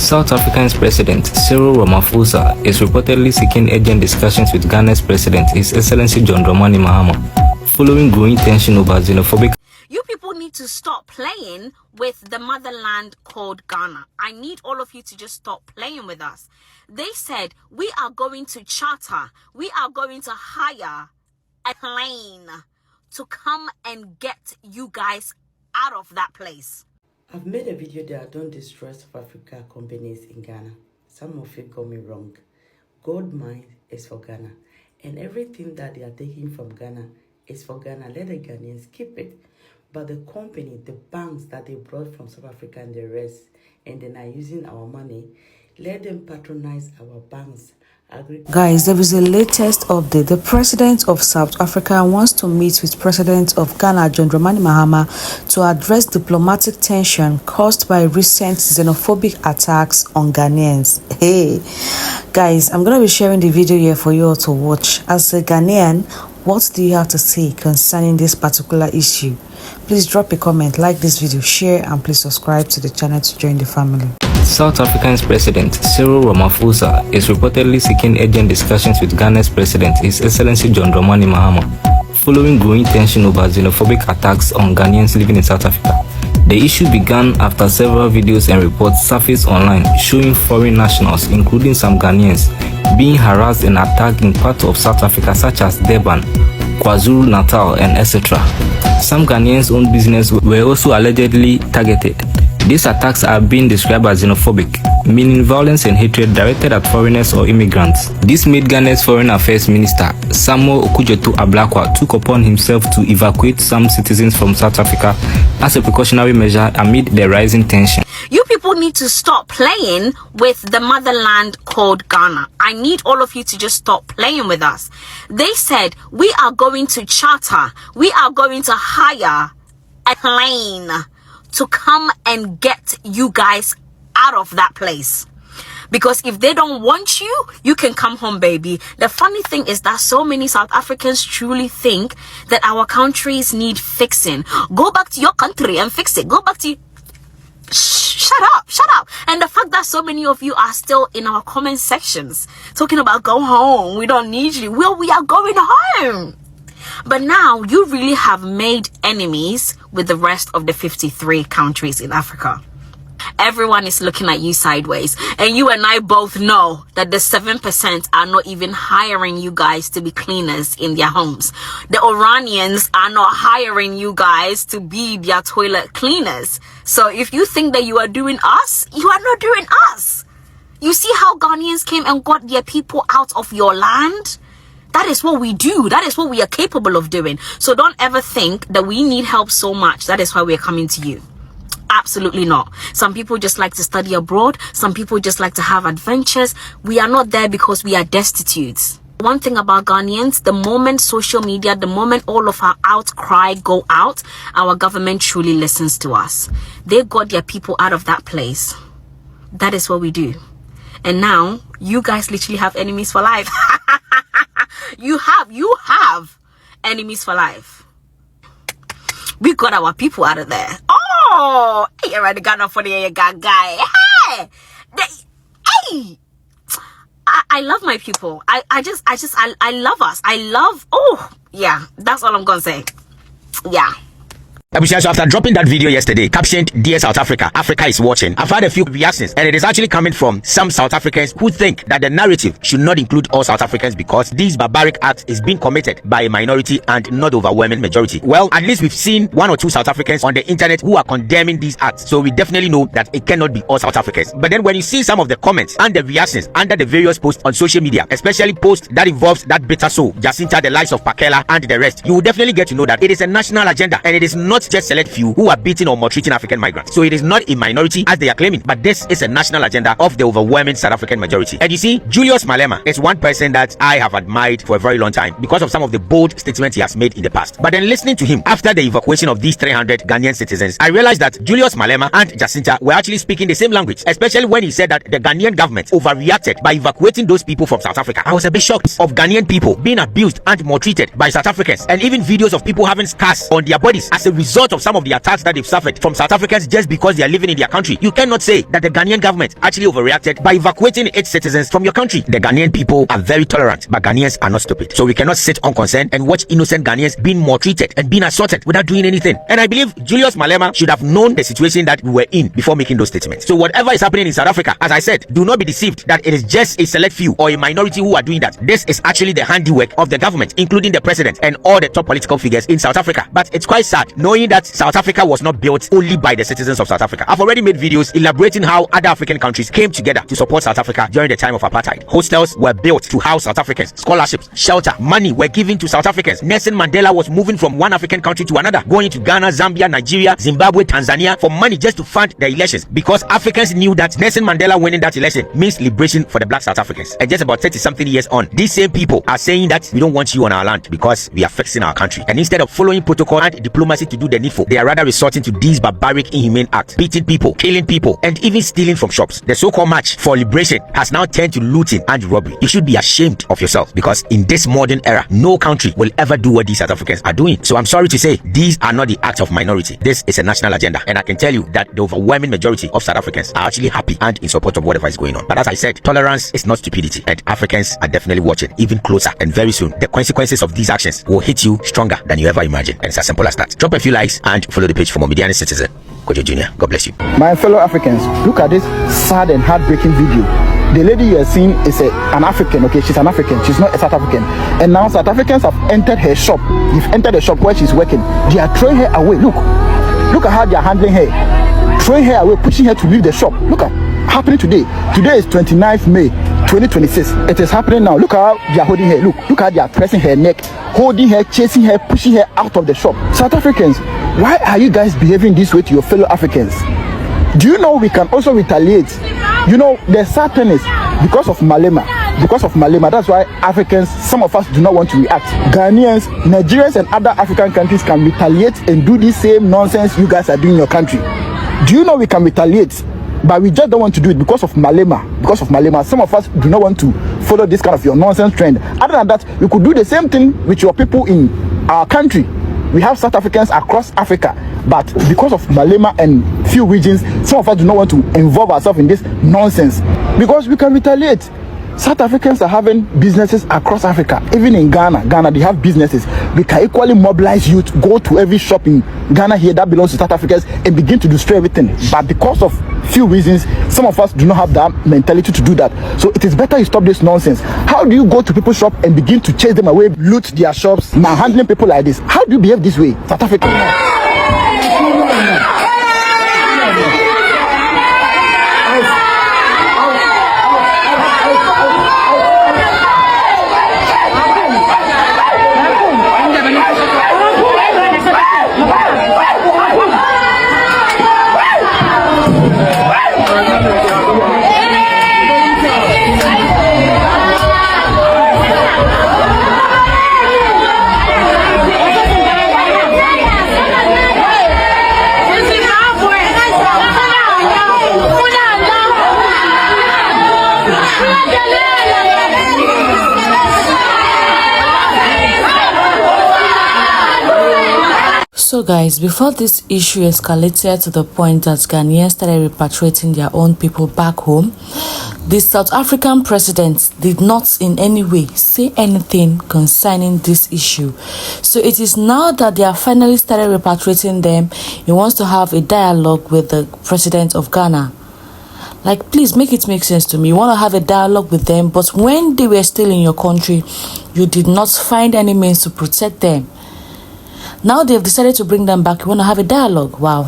South Africa's President Cyril Ramaphosa is reportedly seeking urgent discussions with Ghana's President, His Excellency John Dramani Mahama, following growing tension over xenophobic. You people need to stop playing with the motherland called Ghana. I need all of you to just stop playing with us. They said, we are going to charter, we are going to hire a plane to come and get you guys out of that place. I've made a video that don't destroy South Africa companies in Ghana. Some of it got me wrong. Gold mine is for Ghana, and everything that they are taking from Ghana is for Ghana. Let the Ghanaians keep it. But the company, the banks that they brought from South Africa and the rest, and then are using our money, let them patronize our banks. Guys, there is a latest update. The president of South Africa wants to meet with president of Ghana, John Dramani Mahama, to address diplomatic tension caused by recent xenophobic attacks on Ghanaians. Hey, guys, I'm going to be sharing the video here for you all to watch. As a Ghanaian, what do you have to say concerning this particular issue? Please drop a comment, like this video, share, and please subscribe to the channel to join the family. South Africa's President Cyril Ramaphosa is reportedly seeking urgent discussions with Ghana's President, His Excellency John Dramani Mahama, following growing tension over xenophobic attacks on Ghanaians living in South Africa. The issue began after several videos and reports surfaced online showing foreign nationals, including some Ghanaians, being harassed and attacked in parts of South Africa such as Durban, KwaZulu-Natal, and etc. Some Ghanaians' own business were also allegedly targeted. These attacks are being described as xenophobic, meaning violence and hatred directed at foreigners or immigrants. This made Ghana's Foreign Affairs Minister, Samuel Okudzeto-Ablakwa, took upon himself to evacuate some citizens from South Africa as a precautionary measure amid the rising tension. You people need to stop playing with the motherland called Ghana. I need all of you to just stop playing with us. They said, we are going to charter, we are going to hire a plane to come and get you guys out of that place. Because if they don't want you, you can come home, baby. The funny thing is that so many South Africans truly think that our countries need fixing. Go back to your country and fix it. Go back to... Shut up. And the fact that so many of you are still in our comment sections talking about go home, we don't need you. Well, we are going home. But now you really have made enemies with the rest of the 53 countries in Africa. Everyone is looking at you sideways. And you and I both know that the 7% are not even hiring you guys to be cleaners in their homes. The Iranians are not hiring you guys to be their toilet cleaners. So if you think that you are doing us, you are not doing us. You see how Ghanaians came and got their people out of your land? That is what we do. That is what we are capable of doing. So don't ever think that we need help so much. That is why we are coming to you. Absolutely not. Some people just like to study abroad. Some people just like to have adventures. We are not there because we are destitute. One thing about Ghanaians, the moment social media, the moment all of our outcry go out, our government truly listens to us. They got their people out of that place. That is what we do. And now you guys literally have enemies for life. You have enemies for life. We got our people out of there. Oh, hey, already got enough for the guy. Hey, hey. I love my people. I love us. Oh, yeah, that's all I'm gonna say. Yeah. So after dropping that video yesterday, captioned "Dear South Africa, Africa is watching," I've had a few reactions, and it is actually coming from some South Africans who think that the narrative should not include all South Africans because this barbaric act is being committed by a minority and not overwhelming majority. Well, at least we've seen one or two South Africans on the internet who are condemning these acts, so we definitely know that it cannot be all South Africans. But then when you see some of the comments and the reactions under the various posts on social media, especially posts that involves that bitter soul, Jacinta, the likes of Pakela, and the rest, you will definitely get to know that it is a national agenda, and it is not just select few who are beating or maltreating African migrants. So it is not a minority as they are claiming, but this is a national agenda of the overwhelming South African majority. And you see, Julius Malema is one person that I have admired for a very long time because of some of the bold statements he has made in the past. But then listening to him after the evacuation of these 300 Ghanaian citizens, I realized that Julius Malema and Jacinta were actually speaking the same language, especially when he said that the Ghanaian government overreacted by evacuating those people from South Africa. I was a bit shocked of Ghanaian people being abused and maltreated by South Africans, and even videos of people having scars on their bodies as a result result of some of the attacks that they've suffered from South Africans just because they are living in their country, you cannot say that the Ghanaian government actually overreacted by evacuating its citizens from your country. The Ghanaian people are very tolerant, but Ghanaians are not stupid. So we cannot sit unconcerned and watch innocent Ghanaians being maltreated and being assaulted without doing anything. And I believe Julius Malema should have known the situation that we were in before making those statements. So whatever is happening in South Africa, as I said, do not be deceived that it is just a select few or a minority who are doing that. This is actually the handiwork of the government, including the president and all the top political figures in South Africa. But it's quite sad knowing that South Africa was not built only by the citizens of South Africa. I've already made videos elaborating how other African countries came together to support South Africa during the time of apartheid. Hostels were built to house South Africans, scholarships, shelter, money were given to South Africans. Nelson Mandela was moving from one African country to another, going to Ghana, Zambia, Nigeria, Zimbabwe, Tanzania for money just to fund the elections, because Africans knew that Nelson Mandela winning that election means liberation for the black South Africans. And just about 30-something years on, these same people are saying that we don't want you on our land because we are fixing our country. And instead of following protocol and diplomacy to do the needful, they are rather resorting to these barbaric, inhumane acts, beating people, killing people, and even stealing from shops. The so-called march for liberation has now turned to looting and robbery. You should be ashamed of yourself, because in this modern era, no country will ever do what these South Africans are doing. So I'm sorry to say, these are not the acts of minority. This is a national agenda. And I can tell you that the overwhelming majority of South Africans are actually happy and in support of whatever is going on. But as I said, tolerance is not stupidity. And Africans are definitely watching even closer. And very soon, the consequences of these actions will hit you stronger than you ever imagined. And it's as simple as that. Drop a few likes and follow the page for more Media Citizen. Kojo Jr. God bless you. My fellow Africans, look at this sad and heartbreaking video. The lady you are seeing is an African, okay? She's an African. She's not a South African. And now South Africans have entered her shop. They've entered the shop where she's working. They are throwing her away. Look at how they are handling her. Throwing her away, pushing her to leave the shop. Look at happening today. Today is 29th May 2026. It is happening now. Look how they are holding her. Look how they are pressing her neck, holding her, chasing her, pushing her out of the shop. South Africans, why are you guys behaving this way to your fellow Africans? Do you know we can also retaliate? You know, the sad thing is, because of Malema, that's why Africans, some of us do not want to react. Ghanaians, Nigerians and other African countries can retaliate and do this same nonsense you guys are doing in your country. Do you know we can retaliate? But we just don't want to do it because of Malema. Some of us do not want to follow this kind of your nonsense trend. Other than that, we could do the same thing with your people in our country. We have South Africans across Africa, but because of Malema and few regions, some of us do not want to involve ourselves in this nonsense because we can retaliate. South Africans are having businesses across Africa, even in Ghana they have businesses. We can equally mobilize youth, go to every shop in Ghana here that belongs to South Africans and begin to destroy everything. But because of few reasons, some of us do not have that mentality to do that. So it is better you stop this nonsense. How do you go to people's shop and begin to chase them away, loot their shops, now handling people like this? How do you behave this way, South Africa? So guys, before this issue escalated to the point that Ghanaians started repatriating their own people back home, the South African president did not in any way say anything concerning this issue. So it is now that they have finally started repatriating them. He wants to have a dialogue with the president of Ghana. Like, please make it make sense to me. You want to have a dialogue with them, but when they were still in your country, you did not find any means to protect them. Now they've decided to bring them back. You want to have a dialogue. Wow.